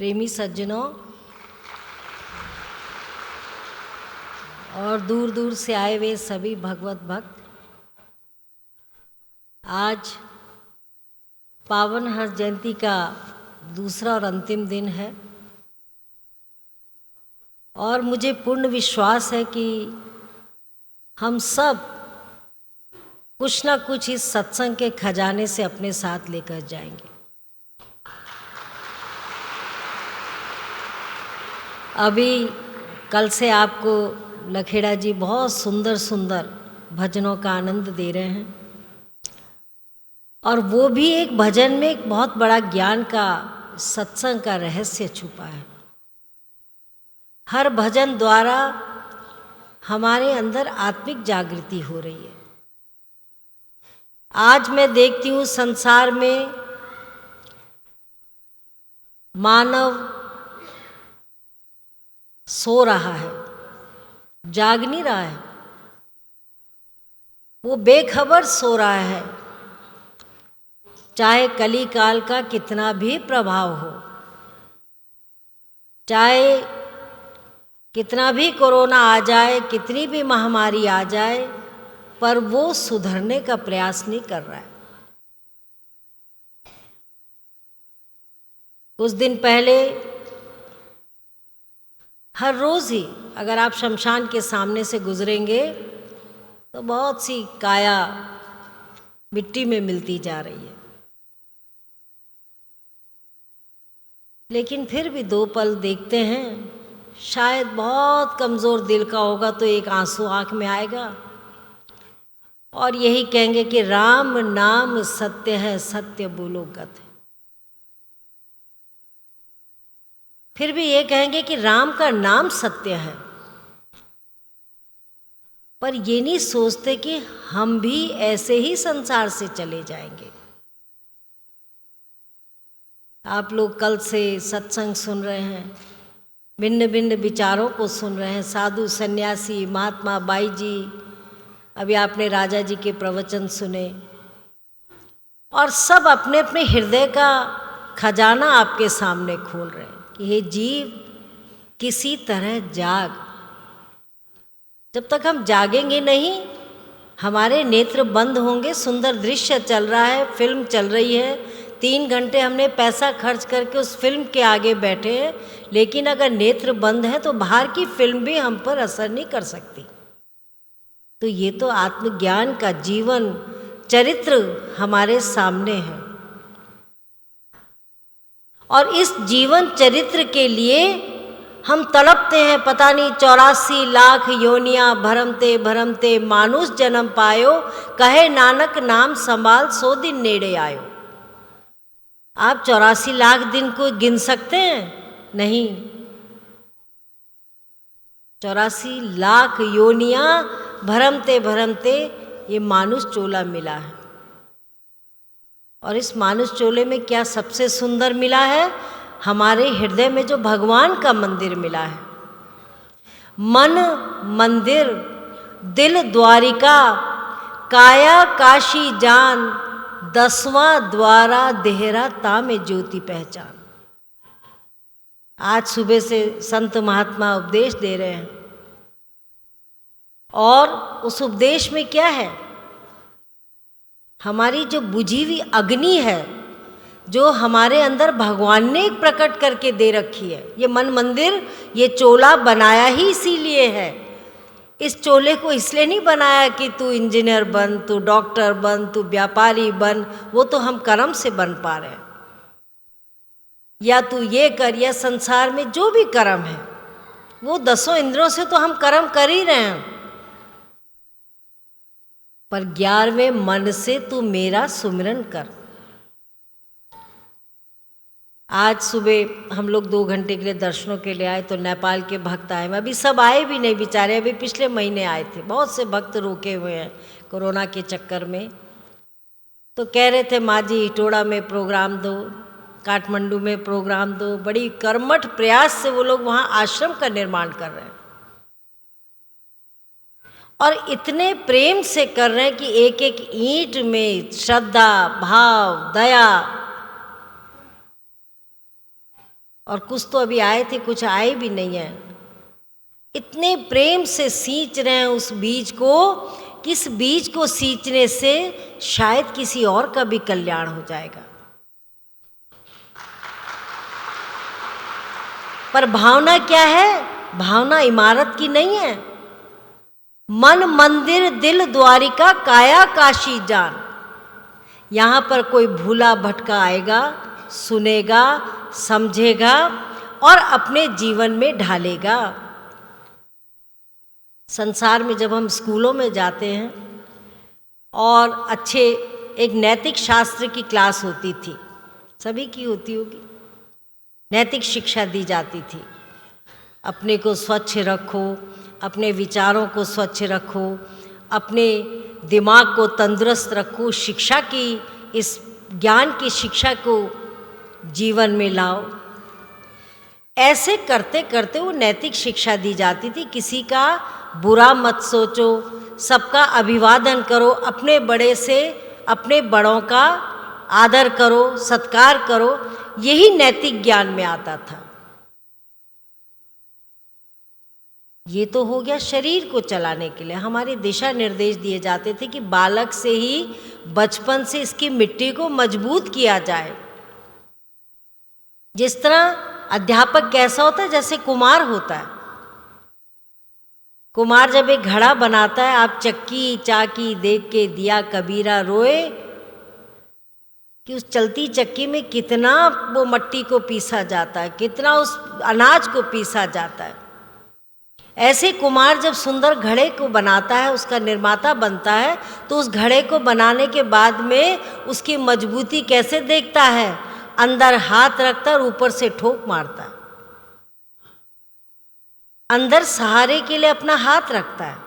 प्रेमी सज्जनों और दूर दूर से आए हुए सभी भगवत भक्त, आज पावन हर्ष जयंती का दूसरा और अंतिम दिन है और मुझे पूर्ण विश्वास है कि हम सब कुछ ना कुछ इस सत्संग के खजाने से अपने साथ लेकर जाएंगे। अभी कल से आपको लखेड़ा जी बहुत सुंदर सुंदर भजनों का आनंद दे रहे हैं और वो भी एक भजन में एक बहुत बड़ा ज्ञान का, सत्संग का रहस्य छुपा है। हर भजन द्वारा हमारे अंदर आत्मिक जागृति हो रही है। आज मैं देखती हूँ संसार में मानव सो रहा है, जाग नहीं रहा है, वो बेखबर सो रहा है। चाहे कली काल का कितना भी प्रभाव हो, चाहे कितना भी कोरोना आ जाए, कितनी भी महामारी आ जाए, पर वो सुधरने का प्रयास नहीं कर रहा है। कुछ दिन पहले हर रोज़ ही अगर आप शमशान के सामने से गुजरेंगे तो बहुत सी काया मिट्टी में मिलती जा रही है, लेकिन फिर भी दो पल देखते हैं। शायद बहुत कमज़ोर दिल का होगा तो एक आंसू आँख में आएगा और यही कहेंगे कि राम नाम सत्य है, सत्य बोलो गत है। फिर भी ये कहेंगे कि राम का नाम सत्य है, पर ये नहीं सोचते कि हम भी ऐसे ही संसार से चले जाएंगे। आप लोग कल से सत्संग सुन रहे हैं, भिन्न भिन्न विचारों को सुन रहे हैं, साधु सन्यासी, महात्मा बाई जी, अभी आपने राजा जी के प्रवचन सुने और सब अपने अपने हृदय का खजाना आपके सामने खोल रहे हैं कि हे जीव, किसी तरह जाग। जब तक हम जागेंगे नहीं, हमारे नेत्र बंद होंगे। सुंदर दृश्य चल रहा है, फिल्म चल रही है, 3 घंटे हमने पैसा खर्च करके उस फिल्म के आगे बैठे हैं, लेकिन अगर नेत्र बंद है तो बाहर की फिल्म भी हम पर असर नहीं कर सकती। तो ये तो आत्मज्ञान का जीवन चरित्र हमारे सामने है और इस जीवन चरित्र के लिए हम तड़पते हैं। पता नहीं 84 लाख योनियां भरमते भरमते मानुष जन्म पायो, कहे नानक नाम संभाल 100 दिन नेड़े आयो। आप 84 लाख दिन को गिन सकते हैं? नहीं। 84 लाख योनियां भरमते भरमते ये मानुष चोला मिला है और इस मानुष चोले में क्या सबसे सुंदर मिला है? हमारे हृदय में जो भगवान का मंदिर मिला है। मन मंदिर, दिल द्वारिका, काया काशी जान, 10वां द्वारा देहरा तामे ज्योति पहचान। आज सुबह से संत महात्मा उपदेश दे रहे हैं और उस उपदेश में क्या है? हमारी जो बुझी हुई अग्नि है, जो हमारे अंदर भगवान ने प्रकट करके दे रखी है। ये मन मंदिर, ये चोला बनाया ही इसीलिए है। इस चोले को इसलिए नहीं बनाया कि तू इंजीनियर बन, तू डॉक्टर बन, तू व्यापारी बन, वो तो हम कर्म से बन पा रहे हैं, या तू ये कर, या संसार में जो भी कर्म है वो 10 इंद्रियों से तो हम कर्म कर ही रहे हैं, पर 11वें मन से तू मेरा सुमिरन कर। आज सुबह हम लोग 2 घंटे के लिए दर्शनों के लिए आए तो नेपाल के भक्त आए। अभी सब आए भी नहीं बेचारे, अभी पिछले महीने आए थे। बहुत से भक्त रोके हुए हैं कोरोना के चक्कर में। तो कह रहे थे माँ जी इटोड़ा में प्रोग्राम दो, काठमांडू में प्रोग्राम दो। बड़ी कर्मठ प्रयास से वो लोग वहाँ आश्रम का निर्माण कर रहे हैं और इतने प्रेम से कर रहे हैं कि एक एक ईंट में श्रद्धा, भाव, दया। और कुछ तो अभी आए थे, कुछ आए भी नहीं हैं। इतने प्रेम से सींच रहे हैं उस बीज को कि इस बीज को सींचने से शायद किसी और का भी कल्याण हो जाएगा। पर भावना क्या है? भावना इमारत की नहीं है। मन मंदिर दिल द्वारिका काया काशी जान। यहाँ पर कोई भूला भटका आएगा, सुनेगा, समझेगा और अपने जीवन में ढालेगा। संसार में जब हम स्कूलों में जाते हैं और अच्छे एक नैतिक शास्त्र की क्लास होती थी, सभी की होती होगी, नैतिक शिक्षा दी जाती थी। अपने को स्वच्छ रखो, अपने विचारों को स्वच्छ रखो, अपने दिमाग को तंदुरुस्त रखो, शिक्षा की, इस ज्ञान की शिक्षा को जीवन में लाओ। ऐसे करते करते वो नैतिक शिक्षा दी जाती थी। किसी का बुरा मत सोचो, सबका अभिवादन करो, अपने बड़े से अपने बड़ों का आदर करो, सत्कार करो, यही नैतिक ज्ञान में आता था। ये तो हो गया शरीर को चलाने के लिए। हमारे दिशा निर्देश दिए जाते थे कि बालक से ही, बचपन से इसकी मिट्टी को मजबूत किया जाए। जिस तरह अध्यापक कैसा होता है, जैसे कुम्हार होता है। कुम्हार जब एक घड़ा बनाता है, आप चक्की चाकी देख के दिया कबीरा रोए कि उस चलती चक्की में कितना वो मट्टी को पीसा जाता है, कितना उस अनाज को पीसा जाता है। ऐसे कुम्हार जब सुंदर घड़े को बनाता है, उसका निर्माता बनता है, तो उस घड़े को बनाने के बाद में उसकी मजबूती कैसे देखता है? अंदर हाथ रखता है और ऊपर से ठोक मारता है। अंदर सहारे के लिए अपना हाथ रखता है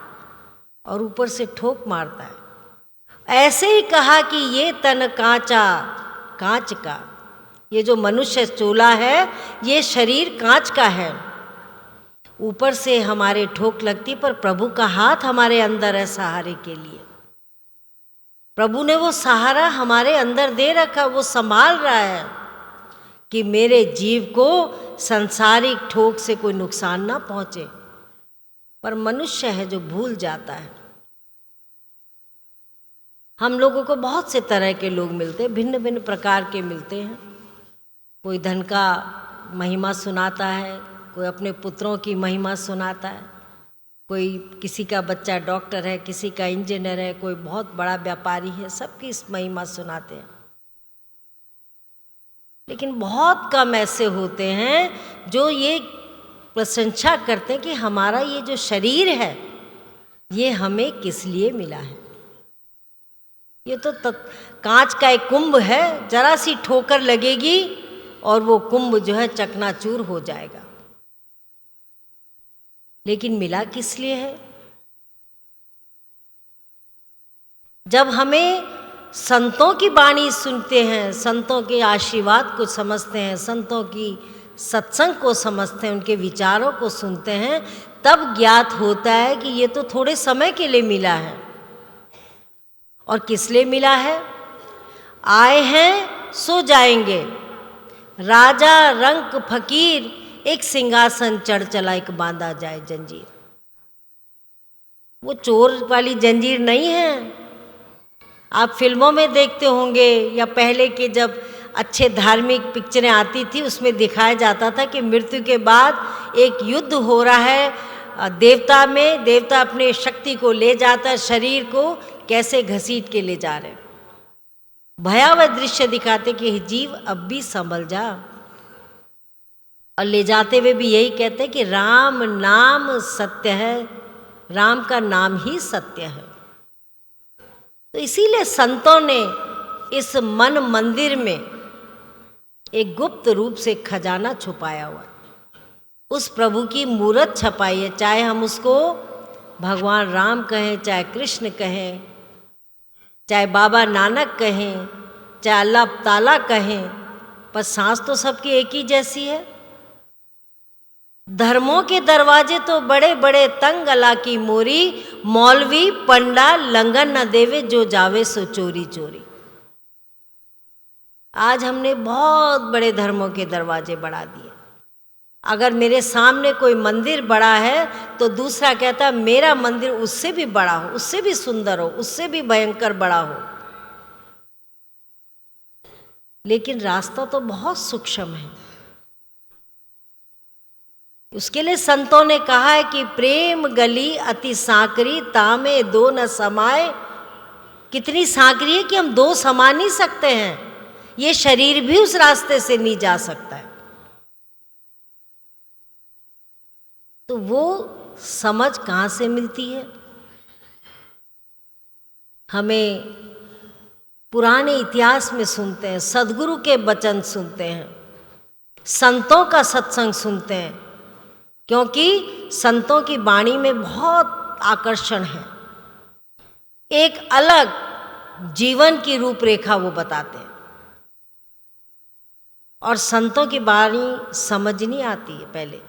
और ऊपर से ठोक मारता है। ऐसे ही कहा कि ये तन कांचा, कांच का, ये जो मनुष्य चोला है, ये शरीर कांच का है। ऊपर से हमारे ठोक लगती, पर प्रभु का हाथ हमारे अंदर है सहारे के लिए। प्रभु ने वो सहारा हमारे अंदर दे रखा, वो संभाल रहा है कि मेरे जीव को सांसारिक ठोक से कोई नुकसान ना पहुंचे। पर मनुष्य है जो भूल जाता है। हम लोगों को बहुत से तरह के लोग मिलते हैं, भिन्न भिन्न प्रकार के मिलते हैं। कोई धन का महिमा सुनाता है, कोई अपने पुत्रों की महिमा सुनाता है, कोई किसी का बच्चा डॉक्टर है, किसी का इंजीनियर है, कोई बहुत बड़ा व्यापारी है, सबकी इस महिमा सुनाते हैं। लेकिन बहुत कम ऐसे होते हैं जो ये प्रशंसा करते हैं कि हमारा ये जो शरीर है, ये हमें किस लिए मिला है। ये तो कांच का एक कुंभ है, जरा सी ठोकर लगेगी और वो कुंभ जो है चकनाचूर हो जाएगा। लेकिन मिला किस लिए है? जब हमें संतों की वाणी सुनते हैं, संतों के आशीर्वाद को समझते हैं, संतों की सत्संग को समझते हैं, उनके विचारों को सुनते हैं, तब ज्ञात होता है कि ये तो थोड़े समय के लिए मिला है। और किस लिए मिला है? आए हैं सो जाएंगे। राजा रंक फकीर एक सिंहासन चढ़ चला, एक बांधा जाए जंजीर। वो चोर वाली जंजीर नहीं है। आप फिल्मों में देखते होंगे या पहले के जब अच्छे धार्मिक पिक्चरें आती थी, उसमें दिखाया जाता था कि मृत्यु के बाद एक युद्ध हो रहा है देवता में। देवता अपने शक्ति को ले जाता है, शरीर को कैसे घसीट के ले जा रहे। भयावह दृश्य दिखाते कि जीव अब भी संभल जा। और ले जाते हुए भी यही कहते कि राम नाम सत्य है, राम का नाम ही सत्य है। तो इसीलिए संतों ने इस मन मंदिर में एक गुप्त रूप से खजाना छुपाया हुआ, उस प्रभु की मूर्त छपाई है। चाहे हम उसको भगवान राम कहें, चाहे कृष्ण कहें, चाहे बाबा नानक कहें, चाहे अल्लाह ताला कहें, पर सांस तो सबकी एक ही जैसी है। धर्मों के दरवाजे तो बड़े बड़े, तंग अला की मोरी, मौलवी पंडा लंगन न देवे, जो जावे सो चोरी चोरी। आज हमने बहुत बड़े धर्मों के दरवाजे बढ़ा दिए। अगर मेरे सामने कोई मंदिर बड़ा है तो दूसरा कहता है मेरा मंदिर उससे भी बड़ा हो, उससे भी सुंदर हो, उससे भी भयंकर बड़ा हो। लेकिन रास्ता तो बहुत सूक्ष्म है। उसके लिए संतों ने कहा है कि प्रेम गली अति सांकरी तामे दो न समाए। कितनी सांकरी है कि हम दो समा नहीं सकते हैं, ये शरीर भी उस रास्ते से नहीं जा सकता है। तो वो समझ कहाँ से मिलती है? हमें पुराने इतिहास में सुनते हैं, सद्गुरु के वचन सुनते हैं, संतों का सत्संग सुनते हैं, क्योंकि संतों की वाणी में बहुत आकर्षण है। एक अलग जीवन की रूपरेखा वो बताते हैं। और संतों की वाणी समझ नहीं आती है पहले,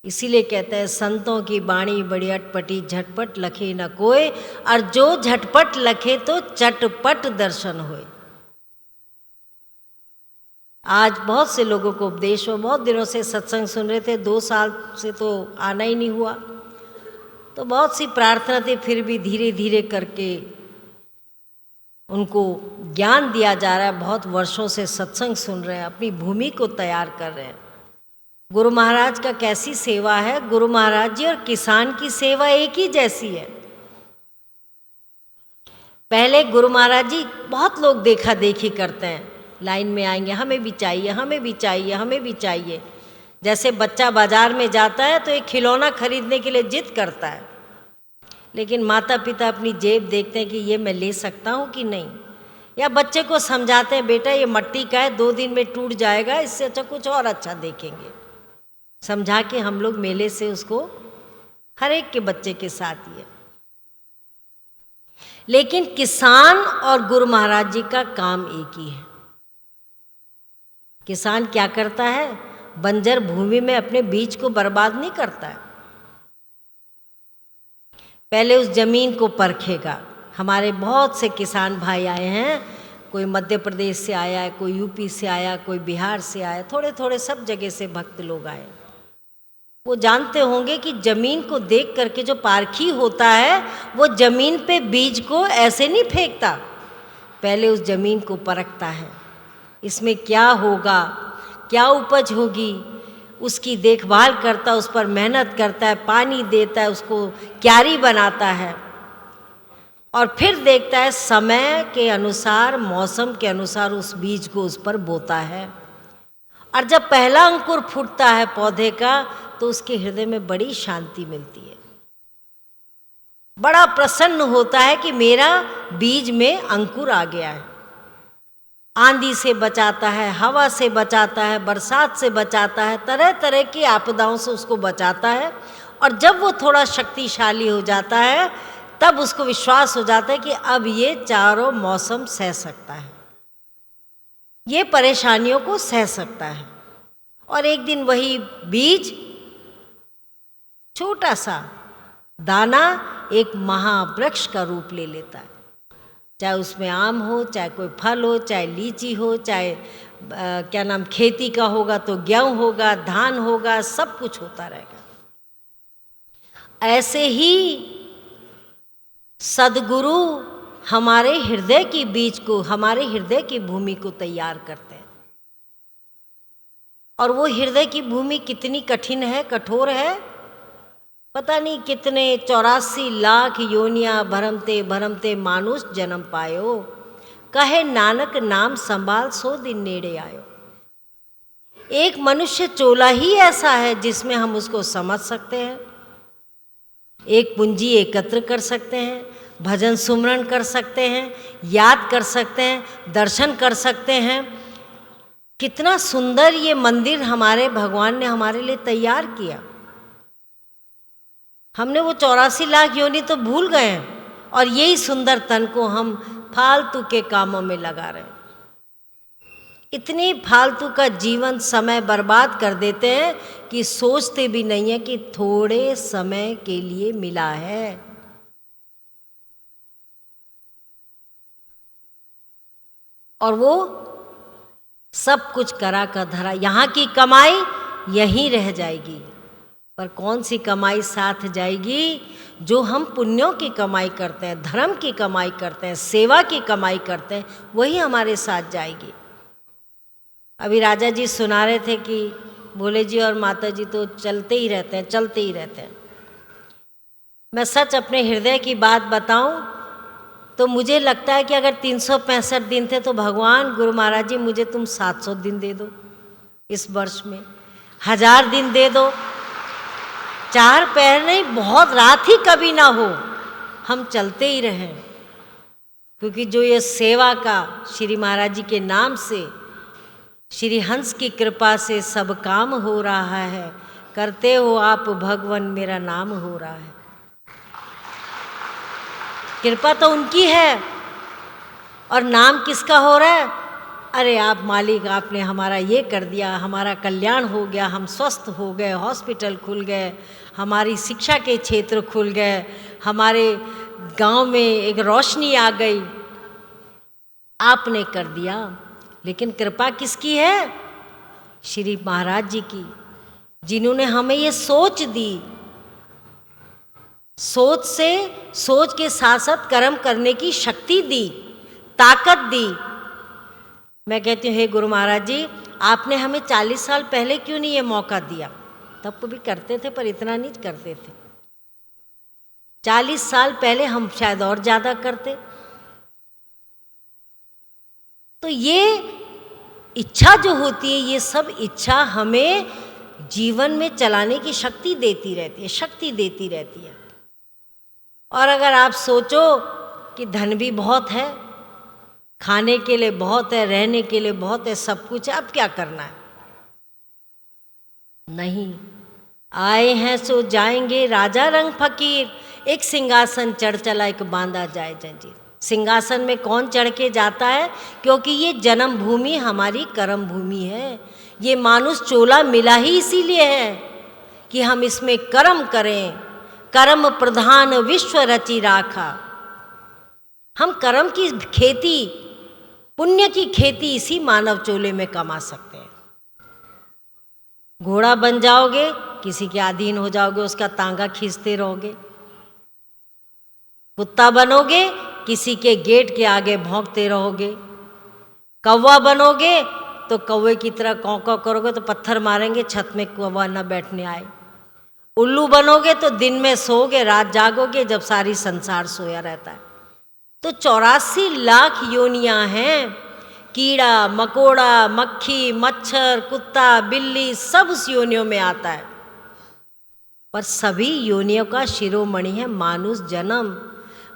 इसीलिए कहते हैं संतों की वाणी बड़ी अटपटी, झटपट लखे न कोय, और जो झटपट लखे तो चटपट दर्शन होए। आज बहुत से लोगों को उपदेश हो, बहुत दिनों से सत्संग सुन रहे थे, 2 साल से तो आना ही नहीं हुआ, तो बहुत सी प्रार्थना थी, फिर भी धीरे धीरे करके उनको ज्ञान दिया जा रहा है। बहुत वर्षों से सत्संग सुन रहे हैं, अपनी भूमि को तैयार कर रहे हैं। गुरु महाराज का कैसी सेवा है, गुरु महाराज जी और किसान की सेवा एक ही जैसी है। पहले गुरु महाराज जी बहुत लोग देखा देखी करते हैं, लाइन में आएंगे, हमें भी चाहिए, हमें भी चाहिए, हमें भी चाहिए। जैसे बच्चा बाजार में जाता है तो एक खिलौना खरीदने के लिए जिद करता है, लेकिन माता पिता अपनी जेब देखते हैं कि ये मैं ले सकता हूँ कि नहीं, या बच्चे को समझाते हैं बेटा ये मट्टी का है, 2 दिन में टूट जाएगा, इससे अच्छा कुछ और अच्छा देखेंगे। समझा के हम लोग मेले से उसको, हर एक के बच्चे के साथ ही है। लेकिन किसान और गुरु महाराज जी का काम एक ही है। किसान क्या करता है? बंजर भूमि में अपने बीज को बर्बाद नहीं करता है, पहले उस जमीन को परखेगा। हमारे बहुत से किसान भाई आए हैं, कोई मध्य प्रदेश से आया है, कोई यूपी से आया, कोई बिहार से आया, थोड़े थोड़े सब जगह से भक्त लोग आए। वो जानते होंगे कि जमीन को देख करके जो पारखी होता है वो जमीन पे बीज को ऐसे नहीं फेंकता, पहले उस जमीन को परखता है, इसमें क्या होगा, क्या उपज होगी, उसकी देखभाल करता, उस पर मेहनत करता है, पानी देता है, उसको क्यारी बनाता है, और फिर देखता है समय के अनुसार, मौसम के अनुसार उस बीज को उस पर बोता है। और जब पहला अंकुर फूटता है पौधे का तो उसके हृदय में बड़ी शांति मिलती है, बड़ा प्रसन्न होता है कि मेरा बीज में अंकुर आ गया है। आंधी से बचाता है, हवा से बचाता है, बरसात से बचाता है, तरह तरह की आपदाओं से उसको बचाता है। और जब वो थोड़ा शक्तिशाली हो जाता है तब उसको विश्वास हो जाता है कि अब ये चारों मौसम सह सकता है, ये परेशानियों को सह सकता है। और एक दिन वही बीज, छोटा सा दाना, एक महावृक्ष का रूप ले लेता है। चाहे उसमें आम हो, चाहे कोई फल हो, चाहे लीची हो, चाहे क्या नाम खेती का होगा तो गेहूं होगा, धान होगा, सब कुछ होता रहेगा। ऐसे ही सद्गुरु हमारे हृदय की बीज को, हमारे हृदय की भूमि को तैयार करते हैं। और वो हृदय की भूमि कितनी कठिन है, कठोर है, पता नहीं कितने 84 लाख योनियां भरमते भरमते मानुष जन्म पायो, कहे नानक नाम संभाल 100 दिन नेड़े आयो। एक मनुष्य चोला ही ऐसा है जिसमें हम उसको समझ सकते हैं, एक पूंजी एकत्र कर सकते हैं, भजन सुमरण कर सकते हैं, याद कर सकते हैं, दर्शन कर सकते हैं। कितना सुंदर ये मंदिर हमारे भगवान ने हमारे लिए तैयार किया। हमने वो 84 लाख योनि तो भूल गए हैं, और यही सुंदर तन को हम फालतू के कामों में लगा रहे हैं। इतनी फालतू का जीवन समय बर्बाद कर देते हैं कि सोचते भी नहीं है कि थोड़े समय के लिए मिला है। और वो सब कुछ करा का धरा, यहाँ की कमाई यहीं रह जाएगी। पर कौन सी कमाई साथ जाएगी? जो हम पुण्यों की कमाई करते हैं, धर्म की कमाई करते हैं, सेवा की कमाई करते हैं, वही हमारे साथ जाएगी। अभी राजा जी सुना रहे थे कि भोले जी और माता जी तो चलते ही रहते हैं, चलते ही रहते हैं। मैं सच अपने हृदय की बात बताऊं तो मुझे लगता है कि अगर 365 दिन थे तो भगवान गुरु महाराज जी मुझे तुम 700 दिन दे दो इस वर्ष में, 1000 दिन दे दो, 4 पैर नहीं, बहुत रात ही कभी ना हो, हम चलते ही रहें। क्योंकि जो ये सेवा का श्री महाराज जी के नाम से, श्री हंस की कृपा से सब काम हो रहा है, करते हो आप भगवान मेरा नाम हो रहा है। कृपा तो उनकी है और नाम किसका हो रहा है? अरे आप मालिक, आपने हमारा ये कर दिया, हमारा कल्याण हो गया, हम स्वस्थ हो गए, हॉस्पिटल खुल गए, हमारी शिक्षा के क्षेत्र खुल गए, हमारे गांव में एक रोशनी आ गई, आपने कर दिया। लेकिन कृपा किसकी है? श्री महाराज जी की, जिन्होंने हमें ये सोच दी, सोच से, सोच के साथ साथ कर्म करने की शक्ति दी, ताकत दी। मैं कहती हूँ हे गुरु महाराज जी, आपने हमें 40 साल पहले क्यों नहीं ये मौका दिया? तब तो भी करते थे पर इतना नहीं करते थे। 40 साल पहले हम शायद और ज़्यादा करते। तो ये इच्छा जो होती है, ये सब इच्छा हमें जीवन में चलाने की शक्ति देती रहती है, शक्ति देती रहती है। और अगर आप सोचो कि धन भी बहुत है, खाने के लिए बहुत है, रहने के लिए बहुत है, सब कुछ है, अब क्या करना है? नहीं, आए हैं सो जाएंगे, राजा रंग फकीर, एक सिंहासन चढ़ चला, एक बांधा जाए जंजीर। सिंहासन में कौन चढ़ के जाता है? क्योंकि ये जन्म भूमि हमारी कर्म भूमि है। ये मानुष चोला मिला ही इसीलिए है कि हम इसमें कर्म करें। कर्म प्रधान विश्व रचि राखा। हम कर्म की खेती, पुण्य की खेती इसी मानव चोले में कमा सकते हैं। घोड़ा बन जाओगे, किसी के अधीन हो जाओगे, उसका तांगा खींचते रहोगे। कुत्ता बनोगे, किसी के गेट के आगे भौंकते रहोगे। कौवा बनोगे तो कौवे की तरह कौ कौ करोगे तो पत्थर मारेंगे, छत में कौवा न बैठने आए। उल्लू बनोगे तो दिन में सोओगे, रात जागोगे जब सारी संसार सोया रहता है। तो 84 लाख योनियां हैं। कीड़ा मकोड़ा, मक्खी, मच्छर, कुत्ता, बिल्ली, सब उस योनियों में आता है। पर सभी योनियों का शिरोमणि है मानुष जन्म।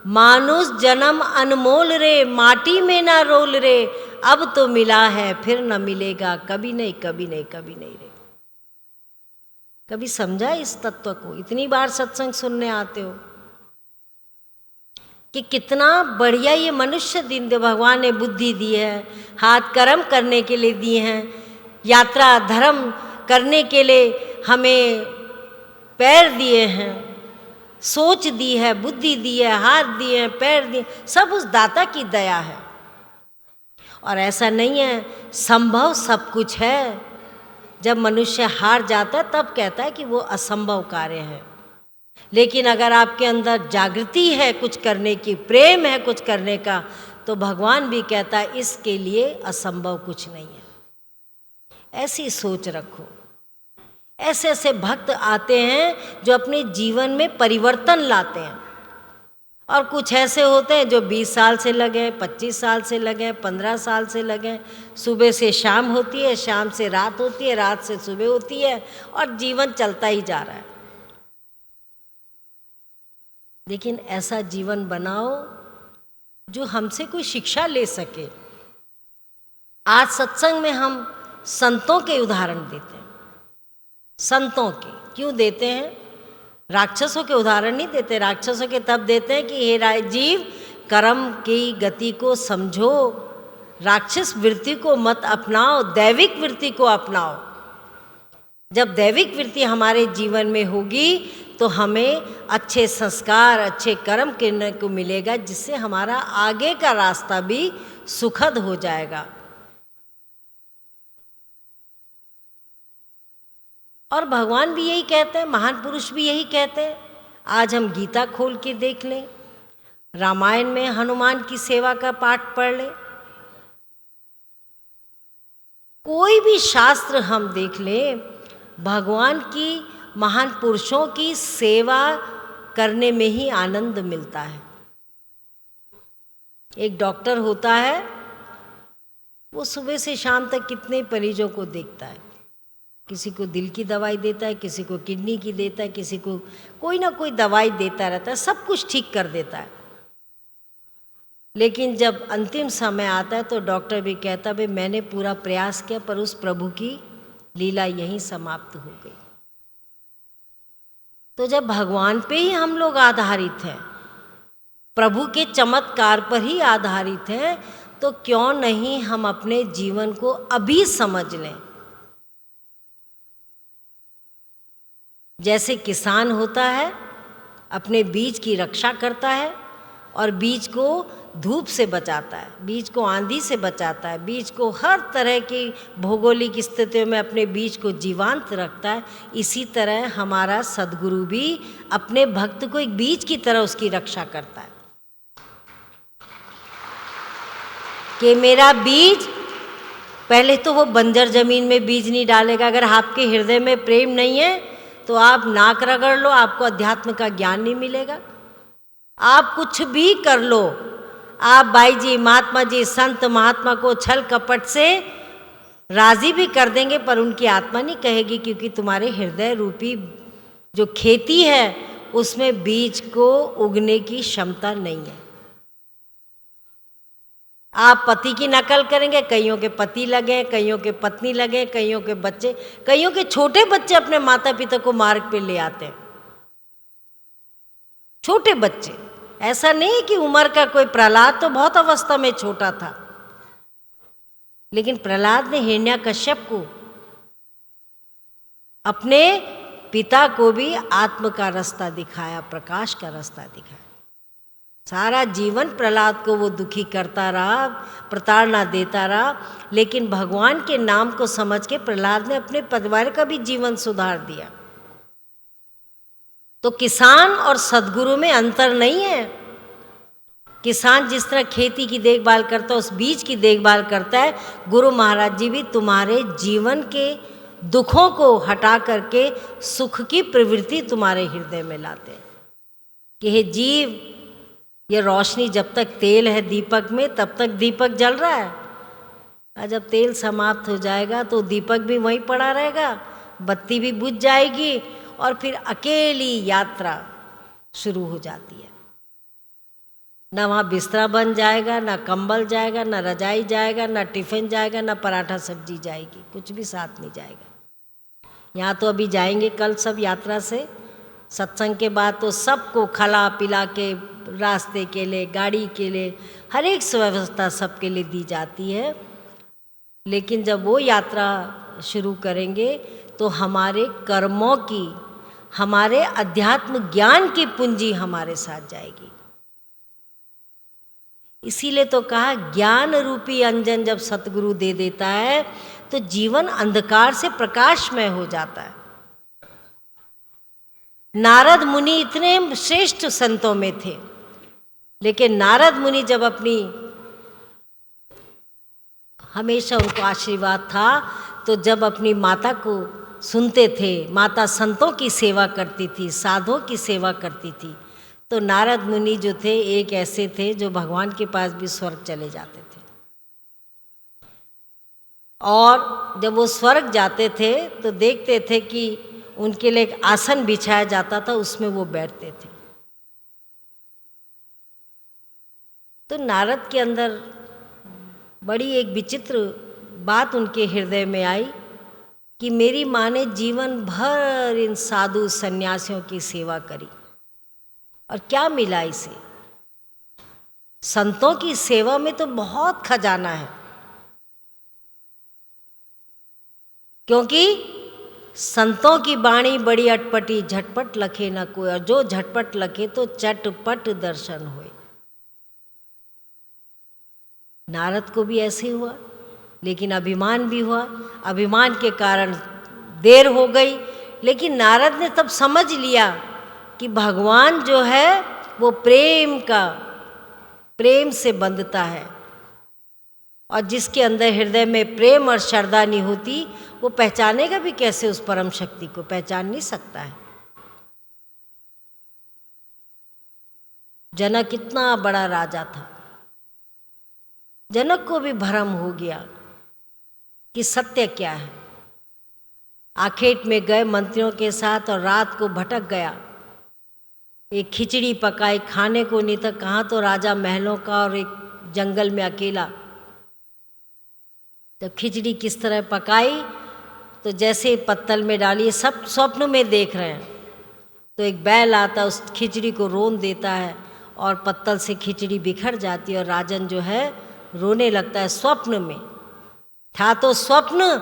मानुष जन्म अनमोल रे, माटी में ना रोल रे, अब तो मिला है फिर न मिलेगा, कभी नहीं, कभी नहीं, कभी नहीं रे। कभी समझा इस तत्व को? इतनी बार सत्संग सुनने आते हो कि कितना बढ़िया ये मनुष्य दिन दे भगवान ने बुद्धि दी है, हाथ कर्म करने के लिए दिए हैं, यात्रा धर्म करने के लिए हमें पैर दिए हैं, सोच दी है, बुद्धि दी है, हाथ दिए हैं, पैर दिए, सब उस दाता की दया है। और ऐसा नहीं है, संभव सब कुछ है। जब मनुष्य हार जाता है तब कहता है कि वो असंभव कार्य है। लेकिन अगर आपके अंदर जागृति है कुछ करने की, प्रेम है कुछ करने का, तो भगवान भी कहता है इसके लिए असंभव कुछ नहीं है। ऐसी सोच रखो। ऐसे ऐसे भक्त आते हैं जो अपने जीवन में परिवर्तन लाते हैं, और कुछ ऐसे होते हैं जो 20 साल से लगे, 25 साल से लगे, 15 साल से लगे। सुबह से शाम होती है, शाम से रात होती है, रात से सुबह होती है, और जीवन चलता ही जा रहा है। लेकिन ऐसा जीवन बनाओ जो हमसे कोई शिक्षा ले सके। आज सत्संग में हम संतों के उदाहरण देते हैं। संतों के क्यों देते हैं? राक्षसों के उदाहरण नहीं देते। राक्षसों के तब देते हैं कि हे जीव, कर्म की गति को समझो, राक्षस वृत्ति को मत अपनाओ, दैविक वृत्ति को अपनाओ। जब दैविक वृत्ति हमारे जीवन में होगी तो हमें अच्छे संस्कार, अच्छे कर्म करने को मिलेगा, जिससे हमारा आगे का रास्ता भी सुखद हो जाएगा। और भगवान भी यही कहते हैं, महान पुरुष भी यही कहते हैं। आज हम गीता खोल के देख लें, रामायण में हनुमान की सेवा का पाठ पढ़ लें, कोई भी शास्त्र हम देख लें, भगवान की महान पुरुषों की सेवा करने में ही आनंद मिलता है। एक डॉक्टर होता है, वो सुबह से शाम तक कितने मरीजों को देखता है, किसी को दिल की दवाई देता है, किसी को किडनी की देता है, किसी को कोई ना कोई दवाई देता रहता है, सब कुछ ठीक कर देता है। लेकिन जब अंतिम समय आता है तो डॉक्टर भी कहता है भाई मैंने पूरा प्रयास किया पर उस प्रभु की लीला यहीं समाप्त हो गई। तो जब भगवान पे ही हम लोग आधारित हैं, प्रभु के चमत्कार पर ही आधारित हैं, तो क्यों नहीं हम अपने जीवन को अभी समझ लें। जैसे किसान होता है, अपने बीज की रक्षा करता है और बीज को धूप से बचाता है, बीज को आंधी से बचाता है, बीज को हर तरह की भौगोलिक स्थितियों में अपने बीज को जीवंत रखता है, इसी तरह हमारा सद्गुरु भी अपने भक्त को एक बीज की तरह उसकी रक्षा करता है कि मेरा बीज, पहले तो वो बंजर जमीन में बीज नहीं डालेगा। अगर आपके हृदय में प्रेम नहीं है तो आप नाक रगड़ लो, आपको अध्यात्म का ज्ञान नहीं मिलेगा। आप कुछ भी कर लो, आप बाई जी, महात्मा जी, संत महात्मा को छल कपट से राजी भी कर देंगे पर उनकी आत्मा नहीं कहेगी, क्योंकि तुम्हारे हृदय रूपी जो खेती है उसमें बीज को उगने की क्षमता नहीं है। आप पति की नकल करेंगे, कईयों के पति लगे, कईयों के पत्नी लगे, कईयों के बच्चे, कईयों के छोटे बच्चे अपने माता पिता को मार्ग पे ले आते हैं। छोटे बच्चे, ऐसा नहीं कि उम्र का कोई, प्रहलाद तो बहुत अवस्था में छोटा था, लेकिन प्रहलाद ने हिरण्यकश्यप को, अपने पिता को भी आत्म का रास्ता दिखाया, प्रकाश का रास्ता दिखाया। सारा जीवन प्रहलाद को वो दुखी करता रहा, प्रताड़ना देता रहा, लेकिन भगवान के नाम को समझ के प्रहलाद ने अपने परिवार का भी जीवन सुधार दिया। तो किसान और सद्गुरु में अंतर नहीं है। किसान जिस तरह खेती की देखभाल करता है, उस बीज की देखभाल करता है, गुरु महाराज जी भी तुम्हारे जीवन के दुखों को हटा करके सुख की प्रवृत्ति तुम्हारे हृदय में लाते हैं कि हे जीव, ये रोशनी जब तक तेल है दीपक में तब तक दीपक जल रहा है, और जब तेल समाप्त हो जाएगा तो दीपक भी वहीं पड़ा रहेगा, बत्ती भी बुझ जाएगी और फिर अकेली यात्रा शुरू हो जाती है। ना वहाँ बिस्तरा बन जाएगा, ना कंबल जाएगा, ना रजाई जाएगा, ना टिफिन जाएगा, ना पराठा सब्जी जाएगी, कुछ भी साथ नहीं जाएगा। यहाँ तो अभी जाएंगे कल सब यात्रा से, सत्संग के बाद तो सबको खिला पिला के, रास्ते के लिए, गाड़ी के लिए, हर एक व्यवस्था सबके लिए दी जाती है। लेकिन जब वो यात्रा शुरू करेंगे तो हमारे कर्मों की, हमारे अध्यात्म ज्ञान की पूंजी हमारे साथ जाएगी। इसीलिए तो कहा ज्ञान रूपी अंजन जब सतगुरु दे देता है तो जीवन अंधकार से प्रकाशमय हो जाता है। नारद मुनि इतने श्रेष्ठ संतों में थे, लेकिन नारद मुनि जब अपनी, हमेशा उनको आशीर्वाद था, तो जब अपनी माता को सुनते थे, माता संतों की सेवा करती थी, साधुओं की सेवा करती थी, तो नारद मुनि जो थे एक ऐसे थे जो भगवान के पास भी स्वर्ग चले जाते थे। और जब वो स्वर्ग जाते थे तो देखते थे कि उनके लिए एक आसन बिछाया जाता था, उसमें वो बैठते थे। तो नारद के अंदर बड़ी एक विचित्र बात उनके हृदय में आई कि मेरी माँ ने जीवन भर इन साधु सन्यासियों की सेवा करी और क्या मिला इसे। संतों की सेवा में तो बहुत खजाना है, क्योंकि संतों की बाणी बड़ी अटपटी, झटपट लखे न कोई, और जो झटपट लखे तो चटपट दर्शन होए। नारद को भी ऐसे हुआ, लेकिन अभिमान भी हुआ, अभिमान के कारण देर हो गई, लेकिन नारद ने तब समझ लिया कि भगवान जो है वो प्रेम से बंधता है, और जिसके अंदर हृदय में प्रेम और श्रद्धा नहीं होती वो पहचानेगा भी कैसे? उस परम शक्ति को पहचान नहीं सकता है। जनक इतना बड़ा राजा था, जनक को भी भ्रम हो गया कि सत्य क्या है। आखेट में गए मंत्रियों के साथ और रात को भटक गया। एक खिचड़ी पकाई, खाने को नहीं था, कहाँ तो राजा महलों का और एक जंगल में अकेला। जब खिचड़ी किस तरह पकाई तो जैसे पत्तल में डाली, सब स्वप्न में देख रहे हैं, तो एक बैल आता उस खिचड़ी को रोन देता है और पत्तल से खिचड़ी बिखर जाती है और राजन जो है रोने लगता है। स्वप्न में था तो स्वप्न,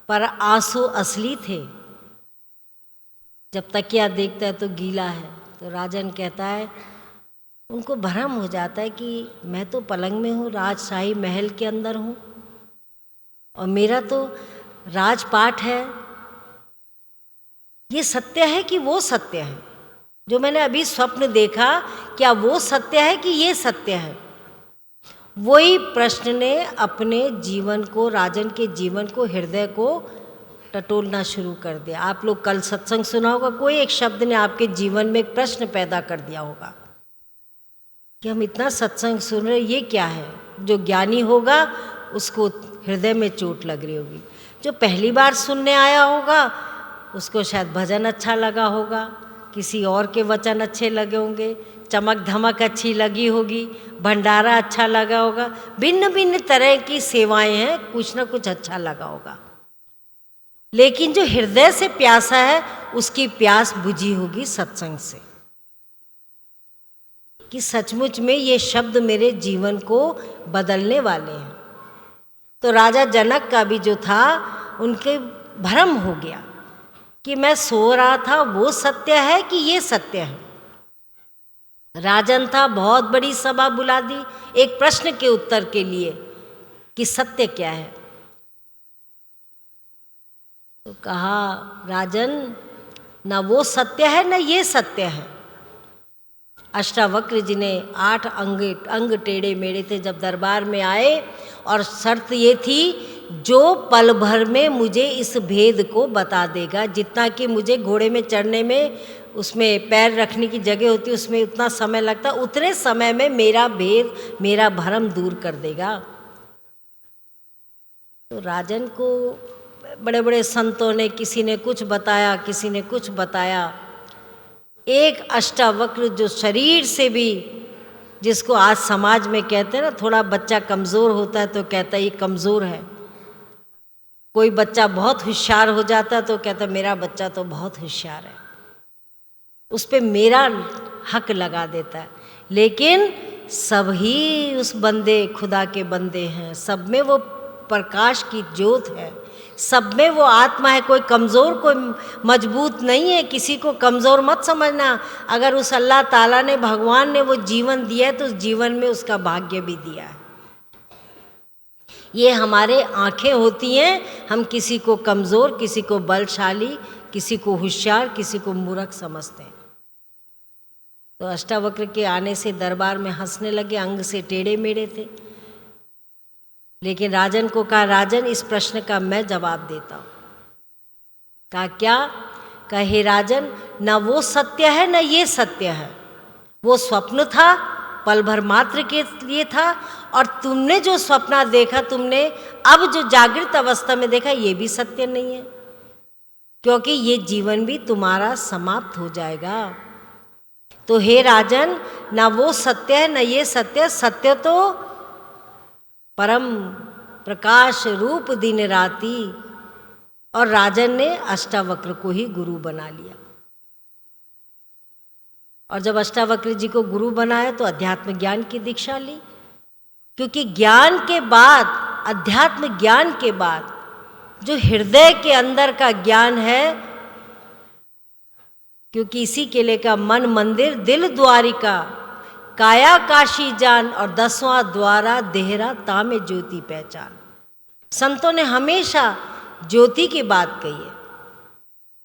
पर आंसू असली थे। जब तकिया देखता है तो गीला है, तो राजन कहता है, उनको भ्रम हो जाता है कि मैं तो पलंग में हूँ, राजशाही महल के अंदर हूँ और मेरा तो राजपाट है। ये सत्य है कि वो सत्य है? जो मैंने अभी स्वप्न देखा, क्या वो सत्य है कि ये सत्य है? वही प्रश्न ने अपने जीवन को, राजन के जीवन को, हृदय को टटोलना शुरू कर दिया। आप लोग कल सत्संग सुना होगा, कोई एक शब्द ने आपके जीवन में एक प्रश्न पैदा कर दिया होगा कि हम इतना सत्संग सुन रहे, ये क्या है? जो ज्ञानी होगा उसको हृदय में चोट लग रही होगी, जो पहली बार सुनने आया होगा उसको शायद भजन अच्छा लगा होगा, किसी और के वचन अच्छे लगे होंगे, चमक धमक अच्छी लगी होगी, भंडारा अच्छा लगा होगा, भिन्न भिन्न तरह की सेवाएं हैं, कुछ ना कुछ अच्छा लगा होगा। लेकिन जो हृदय से प्यासा है उसकी प्यास बुझी होगी सत्संग से, कि सचमुच में ये शब्द मेरे जीवन को बदलने वाले हैं। तो राजा जनक का भी जो था, उनके भ्रम हो गया कि मैं सो रहा था वो सत्य है कि ये सत्य है। राजन था, बहुत बड़ी सभा बुला दी एक प्रश्न के उत्तर के लिए कि सत्य क्या है। तो कहा, राजन ना वो सत्य है ना ये सत्य है। अष्टावक्र जी ने 8 अंग टेढ़े मेढ़े थे, जब दरबार में आए और शर्त ये थी, जो पल भर में मुझे इस भेद को बता देगा, जितना कि मुझे घोड़े में चढ़ने में उसमें पैर रखने की जगह होती, उसमें उतना समय लगता, उतने समय में मेरा भेद, मेरा भ्रम दूर कर देगा। तो राजन को बड़े बड़े संतों ने, किसी ने कुछ बताया, किसी ने कुछ बताया। एक अष्टावक्र जो शरीर से भी, जिसको आज समाज में कहते हैं ना, थोड़ा बच्चा कमज़ोर होता है तो कहता है ये कमज़ोर है, कोई बच्चा बहुत होशियार हो जाता है तो कहता है मेरा बच्चा तो बहुत होशियार है, उस पे मेरा हक लगा देता है। लेकिन सब ही उस बंदे, खुदा के बंदे हैं, सब में वो प्रकाश की ज्योत है, सब में वो आत्मा है। कोई कमज़ोर, कोई मजबूत नहीं है, किसी को कमज़ोर मत समझना। अगर उस अल्लाह ताला ने, भगवान ने वो जीवन दिया है तो उस जीवन में उसका भाग्य भी दिया है। ये हमारे आँखें होती हैं, हम किसी को कमज़ोर, किसी को बलशाली, किसी को होशियार, किसी को मूर्ख समझते हैं। तो अष्टावक्र के आने से दरबार में हंसने लगे, अंग से टेढ़े मेढ़े थे। लेकिन राजन को कहा, राजन इस प्रश्न का मैं जवाब देता हूँ। कहा क्या? कहे राजन, ना वो सत्य है ना ये सत्य है। वो स्वप्न था, पल भर मात्र के लिए था, और तुमने जो स्वप्न देखा, तुमने अब जो जागृत अवस्था में देखा, ये भी सत्य नहीं है, क्योंकि ये जीवन भी तुम्हारा समाप्त हो जाएगा। तो हे राजन, ना वो सत्य है ना ये सत्य, सत्य तो परम प्रकाश रूप दिन राती। और राजन ने अष्टावक्र को ही गुरु बना लिया। और जब अष्टावक्र जी को गुरु बनाया तो अध्यात्म ज्ञान की दीक्षा ली, क्योंकि ज्ञान के बाद, अध्यात्म ज्ञान के बाद जो हृदय के अंदर का ज्ञान है, क्योंकि इसी के लिए का मन मंदिर दिल द्वारिका, काया काशी जान, और 10वां द्वारा देहरा तामे ज्योति पहचान। संतों ने हमेशा ज्योति की बात कही है।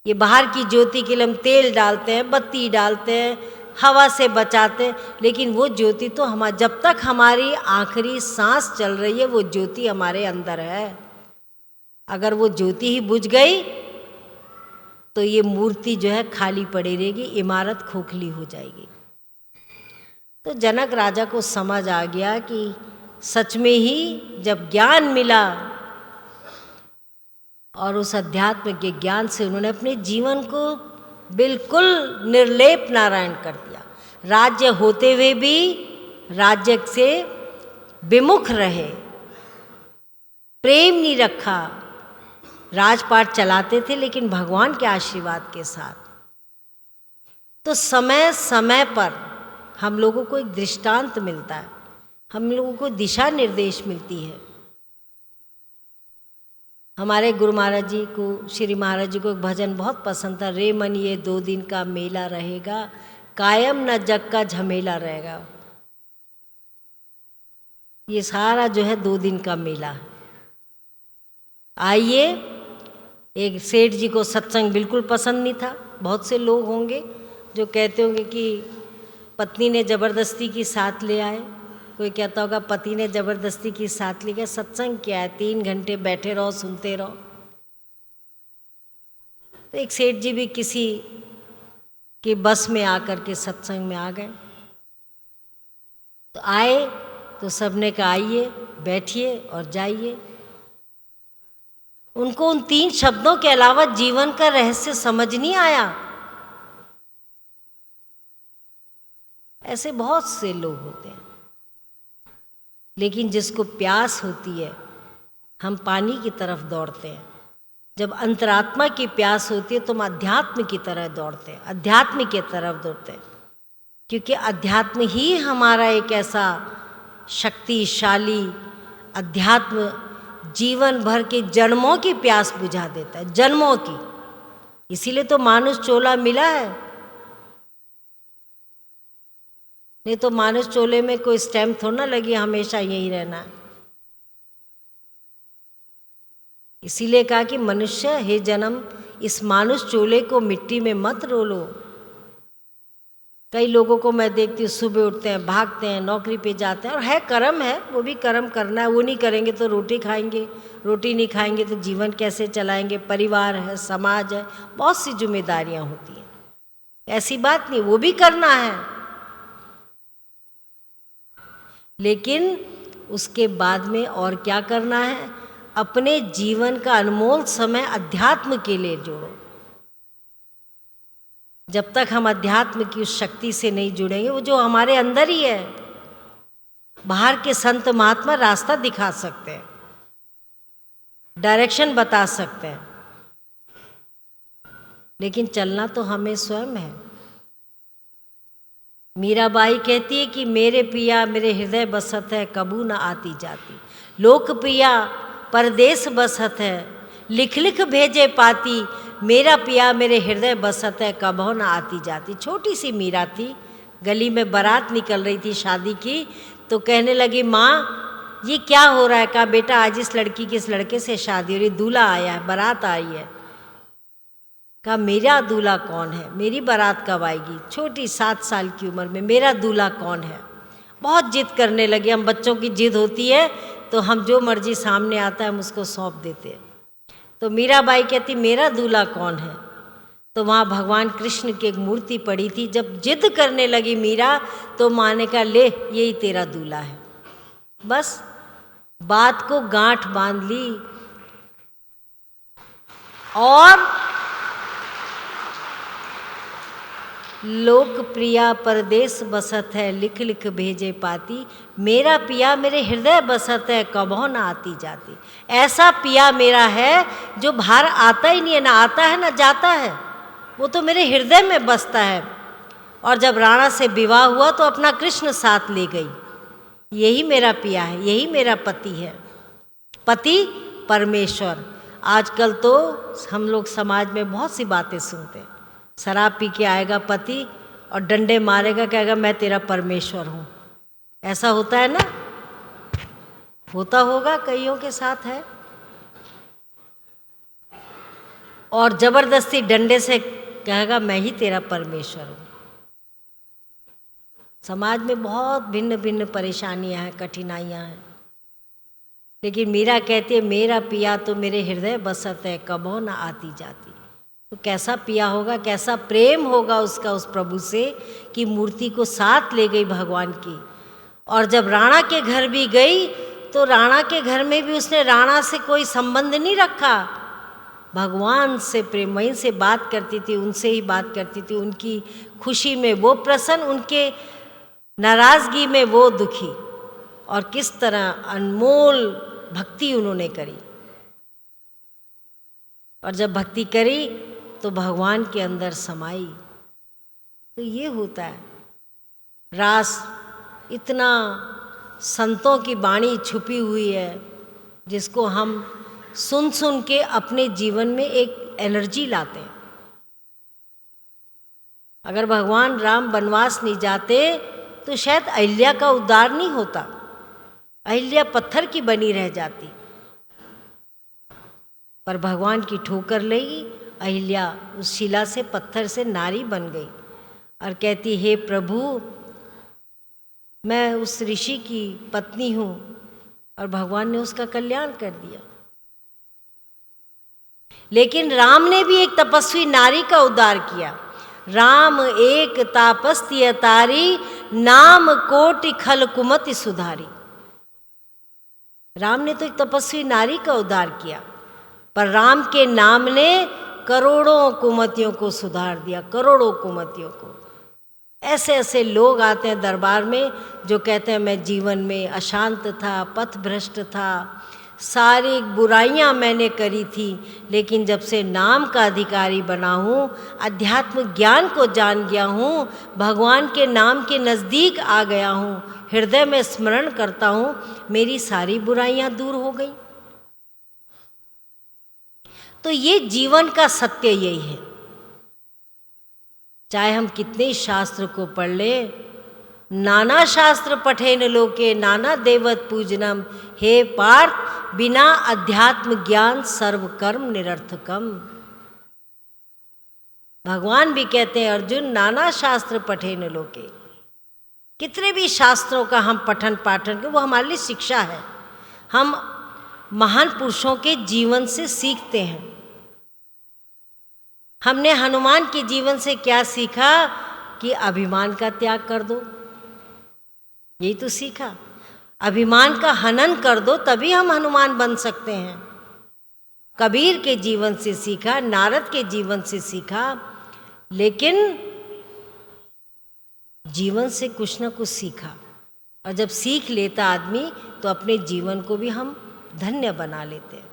ये बाहर की ज्योति के लिए हम तेल डालते हैं, बत्ती डालते हैं, हवा से बचाते हैं, लेकिन वो ज्योति तो जब तक हमारी आखिरी सांस चल रही है वो ज्योति हमारे अंदर है। अगर वो ज्योति ही बुझ गई तो ये मूर्ति जो है खाली पड़ी रहेगी, इमारत खोखली हो जाएगी। तो जनक राजा को समझ आ गया कि सच में ही जब ज्ञान मिला और उस अध्यात्म के ज्ञान से उन्होंने अपने जीवन को बिल्कुल निर्लेप नारायण कर दिया। राज्य होते हुए भी राज्य से विमुख रहे, प्रेम नहीं रखा। राजपाट चलाते थे लेकिन भगवान के आशीर्वाद के साथ। तो समय समय पर हम लोगों को एक दृष्टांत मिलता है, हम लोगों को दिशा निर्देश मिलती है। हमारे गुरु महाराज जी को, श्री महाराज जी को एक भजन बहुत पसंद था, रे मन ये 2 दिन का मेला रहेगा, कायम न जग का झमेला रहेगा। ये सारा जो है 2 दिन का मेला है। आइए, एक सेठ जी को सत्संग बिल्कुल पसंद नहीं था। बहुत से लोग होंगे जो कहते होंगे कि पत्नी ने ज़बरदस्ती की साथ ले आए, कोई कहता होगा पति ने ज़बरदस्ती की साथ ले गया। सत्संग क्या है, 3 घंटे बैठे रहो, सुनते रहो। तो एक सेठ जी भी किसी की बस में आकर के सत्संग में आ गए। तो आए तो सबने कहा आइए, बैठिए और जाइए। उनको उन 3 शब्दों के अलावा जीवन का रहस्य समझ नहीं आया। ऐसे बहुत से लोग होते हैं, लेकिन जिसको प्यास होती है, हम पानी की तरफ दौड़ते हैं। जब अंतरात्मा की प्यास होती है तो हम अध्यात्म की तरह दौड़ते हैं, अध्यात्म की तरफ दौड़ते हैं, क्योंकि अध्यात्म ही हमारा एक ऐसा शक्तिशाली अध्यात्म जीवन भर के जन्मों की प्यास बुझा देता है, जन्मों की। इसीलिए तो मानुष चोला मिला है, नहीं तो मानुष चोले में कोई स्टैम्प थोड़ा ना लगी हमेशा यही रहना है। इसीलिए कहा कि मनुष्य हे जन्म, इस मानुष चोले को मिट्टी में मत रोलो। कई लोगों को मैं देखती हूँ, सुबह उठते हैं, भागते हैं, नौकरी पे जाते हैं, और है कर्म है, वो भी कर्म करना है। वो नहीं करेंगे तो रोटी खाएंगे, रोटी नहीं खाएंगे तो जीवन कैसे चलाएंगे, परिवार है, समाज है, बहुत सी जिम्मेदारियां होती हैं। ऐसी बात नहीं, वो भी करना है, लेकिन उसके बाद में और क्या करना है, अपने जीवन का अनमोल समय अध्यात्म के लिए जोड़ो। जब तक हम अध्यात्म की उस शक्ति से नहीं जुड़ेंगे, वो जो हमारे अंदर ही है, बाहर के संत महात्मा रास्ता दिखा सकते हैं, डायरेक्शन बता सकते हैं, लेकिन चलना तो हमें स्वयं है। मीराबाई कहती है कि मेरे पिया मेरे हृदय बसत है, कबू न आती जाती। लोक पिया परदेश बसत है, लिख लिख भेजे पाती। मेरा पिया मेरे हृदय बसत है, कबहू न आती जाती। छोटी सी मीरा थी, गली में बारात निकल रही थी शादी की, तो कहने लगी, माँ ये क्या हो रहा है? कहा, बेटा आज इस लड़की की इस लड़के से शादी हो रही, दूल्हा आया है, बारात आई है। कहा, मेरा दूल्हा कौन है? मेरी बारात कब आएगी? छोटी 7 साल की उम्र में, मेरा दूल्हा कौन है? बहुत जिद करने लगे। हम बच्चों की जिद होती है तो हम जो मर्जी सामने आता है हम उसको सौंप देते हैं। तो मीराबाई कहती, मेरा दूल्हा कौन है? तो वहाँ भगवान कृष्ण की एक मूर्ति पड़ी थी। जब जिद करने लगी मीरा, तो माँ ने कहा, ले यही तेरा दूल्हा है। बस बात को गांठ बांध ली। और लोक प्रिया परदेश बसत है, लिख लिख भेजे पाती। मेरा पिया मेरे हृदय बसत है, कबहू न आती जाती। ऐसा पिया मेरा है जो बाहर आता ही नहीं है, ना आता है ना जाता है, वो तो मेरे हृदय में बसता है। और जब राणा से विवाह हुआ तो अपना कृष्ण साथ ले गई। यही मेरा पिया है, यही मेरा पति है, पति परमेश्वर। आजकल तो हम लोग समाज में बहुत सी बातें सुनते हैं। शराब पी के आएगा पति और डंडे मारेगा, कहेगा मैं तेरा परमेश्वर हूँ। ऐसा होता है ना, होता होगा, कईयों के साथ है। और जबरदस्ती डंडे से कहेगा मैं ही तेरा परमेश्वर हूँ। समाज में बहुत भिन्न भिन्न परेशानियां हैं, कठिनाइयां हैं, लेकिन मीरा कहती है मेरा पिया तो मेरे हृदय बसत है, कबो ना आती जाती। तो कैसा पिया होगा, कैसा प्रेम होगा उसका उस प्रभु से कि मूर्ति को साथ ले गई भगवान की। और जब राणा के घर भी गई तो राणा के घर में भी उसने राणा से कोई संबंध नहीं रखा, भगवान से प्रेमयी से बात करती थी, उनसे ही बात करती थी। उनकी खुशी में वो प्रसन्न, उनके नाराज़गी में वो दुखी। और किस तरह अनमोल भक्ति उन्होंने करी। और जब भक्ति करी तो भगवान के अंदर समाई। तो ये होता है रास। इतना संतों की वाणी छुपी हुई है जिसको हम सुन सुन के अपने जीवन में एक एनर्जी लाते हैं। अगर भगवान राम वनवास नहीं जाते तो शायद अहिल्या का उद्धार नहीं होता, अहिल्या पत्थर की बनी रह जाती। पर भगवान की ठोकर लगी, अहिल्या उस शिला से, पत्थर से नारी बन गई और कहती हे प्रभु मैं उस ऋषि की पत्नी हूँ। और भगवान ने उसका कल्याण कर दिया। लेकिन राम ने भी एक तपस्वी नारी का उद्धार किया। राम एक तापस्ती तारी, नाम कोटि खल कुमति सुधारी। राम ने तो एक तपस्वी नारी का उद्धार किया, पर राम के नाम ने करोड़ों कुमतियों को सुधार दिया, करोड़ों कुमतियों को। ऐसे ऐसे लोग आते हैं दरबार में जो कहते हैं मैं जीवन में अशांत था, पथभ्रष्ट था, सारी बुराइयां मैंने करी थी, लेकिन जब से नाम का अधिकारी बना हूँ, अध्यात्म ज्ञान को जान गया हूँ, भगवान के नाम के नज़दीक आ गया हूँ, हृदय में स्मरण करता हूँ, मेरी सारी बुराइयां दूर हो गई। तो ये जीवन का सत्य यही है। चाहे हम कितने शास्त्र को पढ़ ले, नाना शास्त्र पठेन लोके नाना देवत पूजनम, हे पार्थ बिना अध्यात्म ज्ञान सर्व कर्म निरर्थकम। भगवान भी कहते हैं अर्जुन नाना शास्त्र पठेन लोके, कितने भी शास्त्रों का हम पठन पाठन के वो हमारे लिए शिक्षा है। हम महान पुरुषों के जीवन से सीखते हैं। हमने हनुमान के जीवन से क्या सीखा कि अभिमान का त्याग कर दो, यही तो सीखा। अभिमान का हनन कर दो तभी हम हनुमान बन सकते हैं। कबीर के जीवन से सीखा, नारद के जीवन से सीखा, लेकिन जीवन से कुछ न कुछ सीखा। और जब सीख लेता आदमी तो अपने जीवन को भी हम धन्य बना लेते हैं।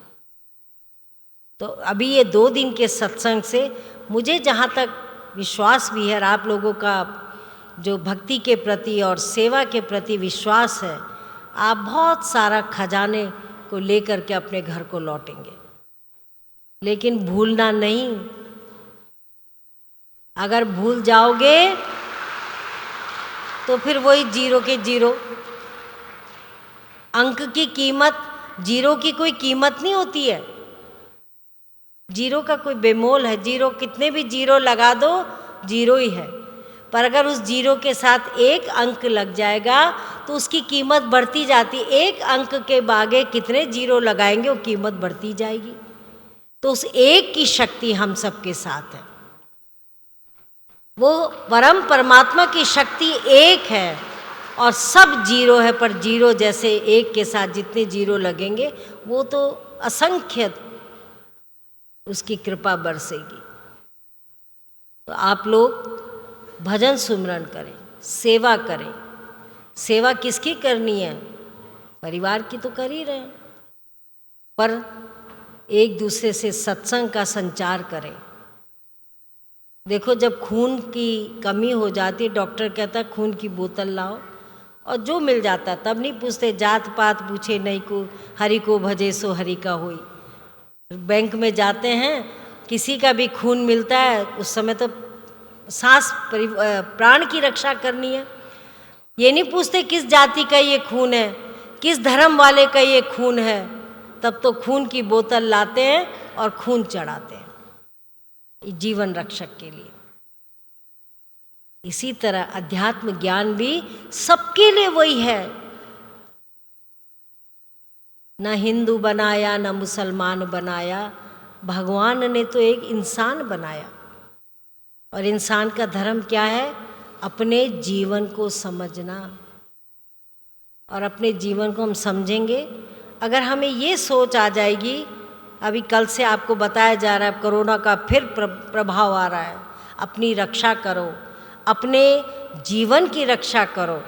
तो अभी ये 2 दिन के सत्संग से मुझे जहाँ तक विश्वास भी है और आप लोगों का जो भक्ति के प्रति और सेवा के प्रति विश्वास है, आप बहुत सारा खजाने को लेकर के अपने घर को लौटेंगे। लेकिन भूलना नहीं, अगर भूल जाओगे तो फिर वही जीरो के जीरो। अंक की कीमत, जीरो की कोई कीमत नहीं होती है, जीरो का कोई बेमोल है। जीरो कितने भी जीरो लगा दो जीरो ही है, पर अगर उस जीरो के साथ 1 अंक लग जाएगा तो उसकी कीमत बढ़ती जाती। 1 अंक के बागे कितने जीरो लगाएंगे वो कीमत बढ़ती जाएगी। तो उस 1 की शक्ति हम सबके साथ है। वो परम परमात्मा की शक्ति 1 है और सब जीरो है, पर जीरो जैसे 1 के साथ जितने जीरो लगेंगे वो तो असंख्य उसकी कृपा बरसेगी। तो आप लोग भजन सुमरन करें, सेवा करें। सेवा किसकी करनी है? परिवार की तो कर ही रहे हैं, पर एक दूसरे से सत्संग का संचार करें। देखो जब खून की कमी हो जाती है, डॉक्टर कहता है खून की बोतल लाओ, और जो मिल जाता तब नहीं पूछते, जात पात पूछे नहीं को, हरि को भजे सो हरि का होई। बैंक में जाते हैं, किसी का भी खून मिलता है, उस समय तो सांस प्राण की रक्षा करनी है। ये नहीं पूछते किस जाति का ये खून है, किस धर्म वाले का ये खून है, तब तो खून की बोतल लाते हैं और खून चढ़ाते हैं। जीवन रक्षक के लिए। इसी तरह अध्यात्म ज्ञान भी सबके लिए वही है। न हिंदू बनाया न मुसलमान बनाया, भगवान ने तो एक इंसान बनाया। और इंसान का धर्म क्या है? अपने जीवन को समझना। और अपने जीवन को हम समझेंगे, अगर हमें ये सोच आ जाएगी, अभी कल से आपको बताया जा रहा है कोरोना का फिर प्रभाव आ रहा है, अपनी रक्षा करो, अपने जीवन की रक्षा करो।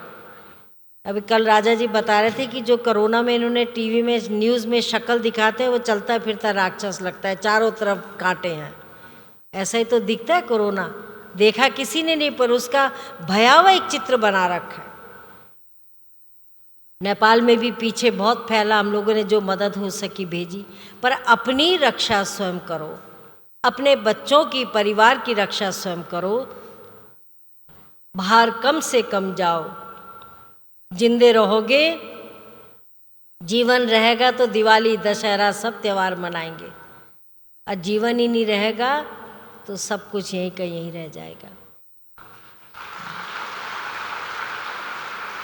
अभी कल राजा जी बता रहे थे कि जो कोरोना में इन्होंने टीवी में न्यूज़ में शक्ल दिखाते हैं, वो चलता फिरता राक्षस लगता है, चारों तरफ कांटे हैं। ऐसा ही तो दिखता है कोरोना, देखा किसी ने नहीं, पर उसका भयावह एक चित्र बना रखा है। नेपाल में भी पीछे बहुत फैला, हम लोगों ने जो मदद हो सकी भेजी। पर अपनी रक्षा स्वयं करो, अपने बच्चों की, परिवार की रक्षा स्वयं करो। बाहर कम से कम जाओ, जिंदे रहोगे, जीवन रहेगा तो दिवाली, दशहरा सब त्यौहार मनाएंगे। और जीवन ही नहीं रहेगा तो सब कुछ यहीं का यहीं रह जाएगा।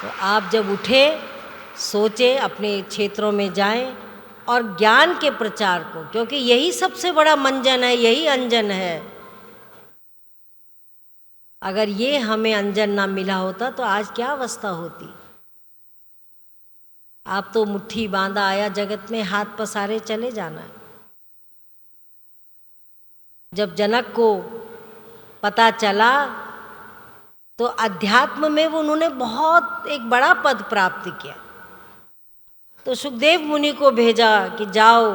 तो आप जब उठे, सोचे, अपने क्षेत्रों में जाएं और ज्ञान के प्रचार को, क्योंकि यही सबसे बड़ा मंजन है, यही अंजन है। अगर ये हमें अंजन ना मिला होता तो आज क्या अवस्था होती। आप तो मुट्ठी बांधा आया जगत में, हाथ पसारे चले जाना है। जब जनक को पता चला तो अध्यात्म में वो उन्होंने बहुत एक बड़ा पद प्राप्त किया। तो सुखदेव मुनि को भेजा कि जाओ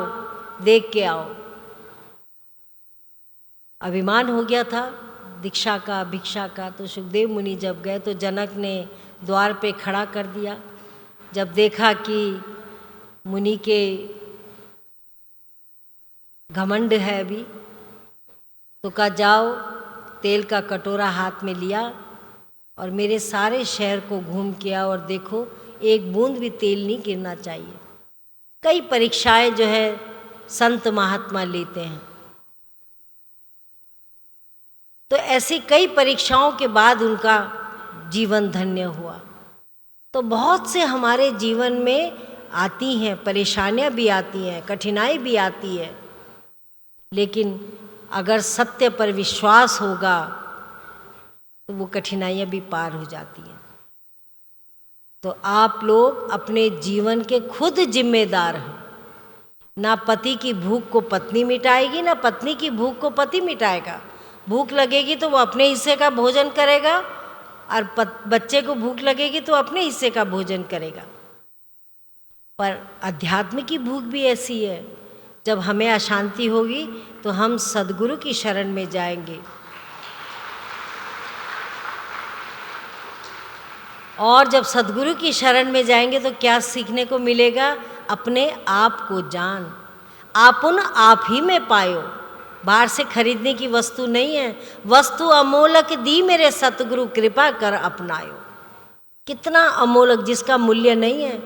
देख के आओ। अभिमान हो गया था दीक्षा का, भिक्षा का। तो सुखदेव मुनि जब गए तो जनक ने द्वार पे खड़ा कर दिया। जब देखा कि मुनि के घमंड है अभी, तो कहा जाओ, तेल का कटोरा हाथ में लिया और मेरे सारे शहर को घूम के आओ और देखो एक बूंद भी तेल नहीं गिरना चाहिए। कई परीक्षाएं जो है संत महात्मा लेते हैं, तो ऐसी कई परीक्षाओं के बाद उनका जीवन धन्य हुआ। तो बहुत से हमारे जीवन में आती हैं, परेशानियां भी आती हैं, कठिनाई भी आती है, लेकिन अगर सत्य पर विश्वास होगा तो वो कठिनाइयां भी पार हो जाती हैं। तो आप लोग अपने जीवन के खुद जिम्मेदार हैं। ना पति की भूख को पत्नी मिटाएगी, ना पत्नी की भूख को पति मिटाएगा। भूख लगेगी तो वो अपने हिस्से का भोजन करेगा, और बच्चे को भूख लगेगी तो अपने हिस्से का भोजन करेगा। पर अध्यात्म की भूख भी ऐसी है, जब हमें अशांति होगी तो हम सद्गुरु की शरण में जाएंगे। और जब सद्गुरु की शरण में जाएंगे तो क्या सीखने को मिलेगा? अपने आप को जान, आपुन आप ही में पायो। बाहर से खरीदने की वस्तु नहीं है, वस्तु अमोलक दी मेरे सतगुरु कृपा कर अपनायो। कितना अमोलक, जिसका मूल्य नहीं है।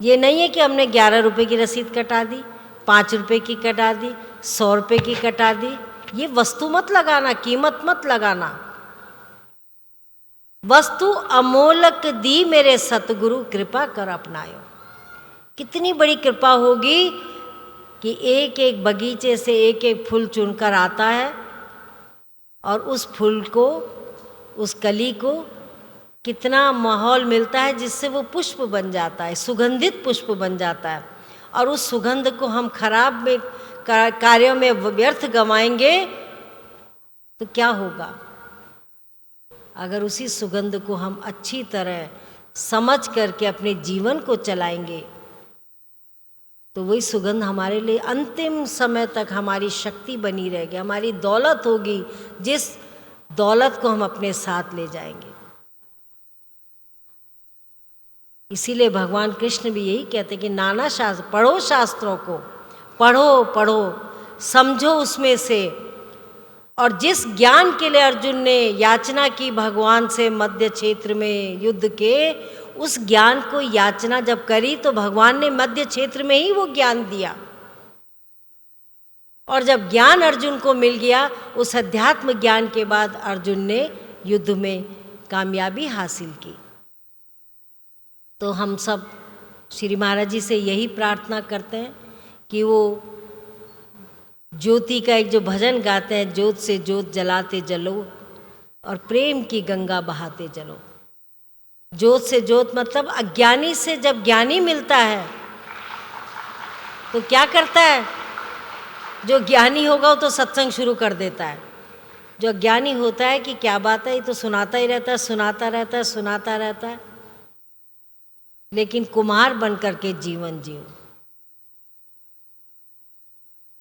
ये नहीं है कि हमने 11 रुपए की रसीद कटा दी, 5 रुपए की कटा दी, 100 रुपए की कटा दी। ये वस्तु मत लगाना, कीमत मत लगाना। वस्तु अमोलक दी मेरे सतगुरु कृपा कर अपनायो। कितनी बड़ी कृपा होगी कि एक एक बगीचे से एक एक फूल चुनकर आता है और उस फूल को, उस कली को कितना माहौल मिलता है जिससे वो पुष्प बन जाता है, सुगंधित पुष्प बन जाता है। और उस सुगंध को हम खराब में कार्यों में व्यर्थ गंवाएंगे तो क्या होगा? अगर उसी सुगंध को हम अच्छी तरह समझ करके अपने जीवन को चलाएंगे तो वही सुगंध हमारे लिए अंतिम समय तक हमारी शक्ति बनी रहेगी, हमारी दौलत होगी, जिस दौलत को हम अपने साथ ले जाएंगे। इसीलिए भगवान कृष्ण भी यही कहते कि नाना शास्त्र पढ़ो, शास्त्रों को पढ़ो पढ़ो, समझो उसमें से। और जिस ज्ञान के लिए अर्जुन ने याचना की भगवान से मध्य क्षेत्र में युद्ध के, उस ज्ञान को याचना जब करी तो भगवान ने मध्य क्षेत्र में ही वो ज्ञान दिया। और जब ज्ञान अर्जुन को मिल गया, उस अध्यात्म ज्ञान के बाद अर्जुन ने युद्ध में कामयाबी हासिल की। तो हम सब श्री महाराज जी से यही प्रार्थना करते हैं कि वो ज्योति का एक जो भजन गाते हैं, ज्योत से ज्योत जलाते जलो और प्रेम की गंगा बहाते चलो। ज्योत से ज्योत मतलब अज्ञानी से जब ज्ञानी मिलता है तो क्या करता है? जो ज्ञानी होगा वो तो सत्संग शुरू कर देता है। जो अज्ञानी होता है कि क्या बात है, ये तो सुनाता ही रहता है, सुनाता रहता है, सुनाता रहता है। लेकिन कुम्हार बन करके जीवन जियो।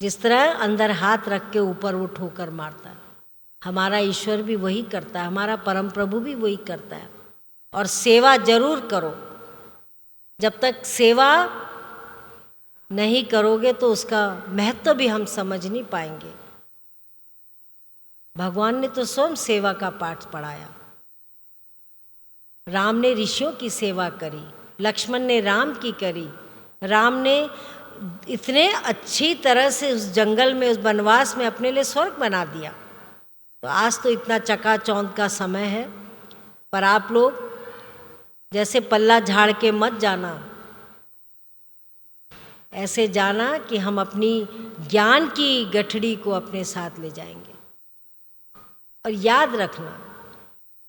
जिस तरह अंदर हाथ रख के ऊपर वो ठोकर मारता है, हमारा ईश्वर भी वही करता है, हमारा परम प्रभु भी वही करता है। और सेवा जरूर करो। जब तक सेवा नहीं करोगे तो उसका महत्व भी हम समझ नहीं पाएंगे। भगवान ने तो स्वयं सेवा का पाठ पढ़ाया। राम ने ऋषियों की सेवा करी, लक्ष्मण ने राम की करी। राम ने इतने अच्छी तरह से उस जंगल में, उस वनवास में अपने लिए स्वर्ग बना दिया। तो आज तो इतना चकाचौंध का समय है, पर आप लोग जैसे पल्ला झाड़ के मत जाना, ऐसे जाना कि हम अपनी ज्ञान की गठड़ी को अपने साथ ले जाएंगे। और याद रखना,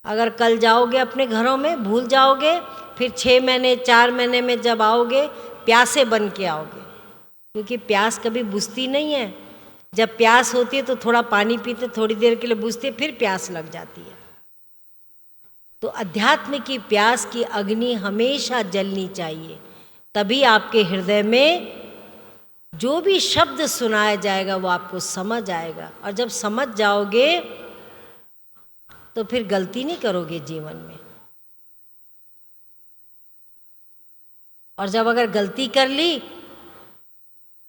अगर कल जाओगे अपने घरों में, भूल जाओगे, फिर 6 महीने 4 महीने में जब आओगे, प्यासे बन के आओगे। क्योंकि प्यास कभी बुझती नहीं है। जब प्यास होती है तो थोड़ा पानी पीते, थोड़ी देर के लिए बुझती है, फिर प्यास लग जाती है। तो अध्यात्म की प्यास की अग्नि हमेशा जलनी चाहिए। तभी आपके हृदय में जो भी शब्द सुनाया जाएगा वो आपको समझ आएगा। और जब समझ जाओगे तो फिर गलती नहीं करोगे जीवन में। और जब अगर गलती कर ली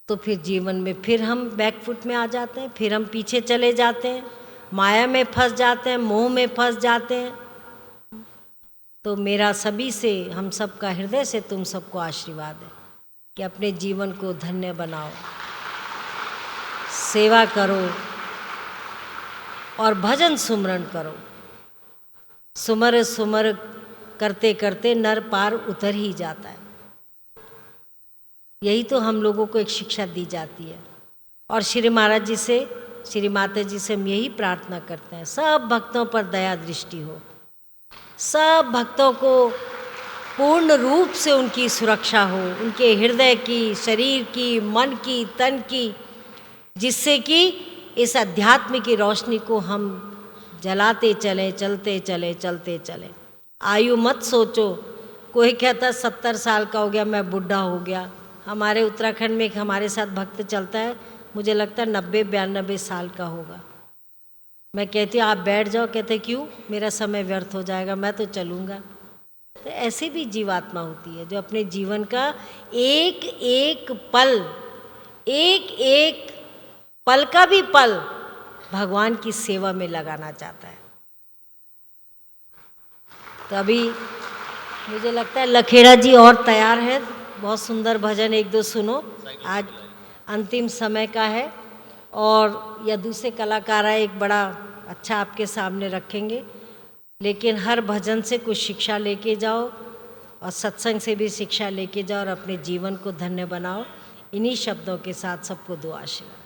तो फिर जीवन में फिर हम बैकफुट में आ जाते हैं, फिर हम पीछे चले जाते हैं, माया में फंस जाते हैं, मोह में फंस जाते हैं। तो मेरा सभी से, हम सबका हृदय से तुम सबको आशीर्वाद है कि अपने जीवन को धन्य बनाओ, सेवा करो और भजन सुमरन करो। सुमर सुमर करते करते नर पार उतर ही जाता है। यही तो हम लोगों को एक शिक्षा दी जाती है। और श्री महाराज जी से, श्री माता जी से हम यही प्रार्थना करते हैं, सब भक्तों पर दया दृष्टि हो, सब भक्तों को पूर्ण रूप से उनकी सुरक्षा हो, उनके हृदय की, शरीर की, मन की, तन की, जिससे कि इस अध्यात्म की रोशनी को हम जलाते चले, चलते चले, चलते चले। आयु मत सोचो। कोई कहता 70 साल का हो गया, मैं बुढ़ा हो गया। हमारे उत्तराखंड में एक हमारे साथ भक्त चलता है, मुझे लगता है 90-92 साल का होगा। मैं कहती हूँ आप बैठ जाओ, कहते क्यों, मेरा समय व्यर्थ हो जाएगा, मैं तो चलूँगा। तो ऐसी भी जीवात्मा होती है जो अपने जीवन का एक एक पल, एक एक पल का भी पल भगवान की सेवा में लगाना चाहता है। तो अभी मुझे लगता है लखेड़ा जी और तैयार है, बहुत सुंदर भजन 1-2 सुनो। आज अंतिम समय का है और या दूसरे कलाकार एक बड़ा अच्छा आपके सामने रखेंगे। लेकिन हर भजन से कुछ शिक्षा लेके जाओ और सत्संग से भी शिक्षा लेके जाओ और अपने जीवन को धन्य बनाओ। इन्हीं शब्दों के साथ सबको दो आशीर्वाद।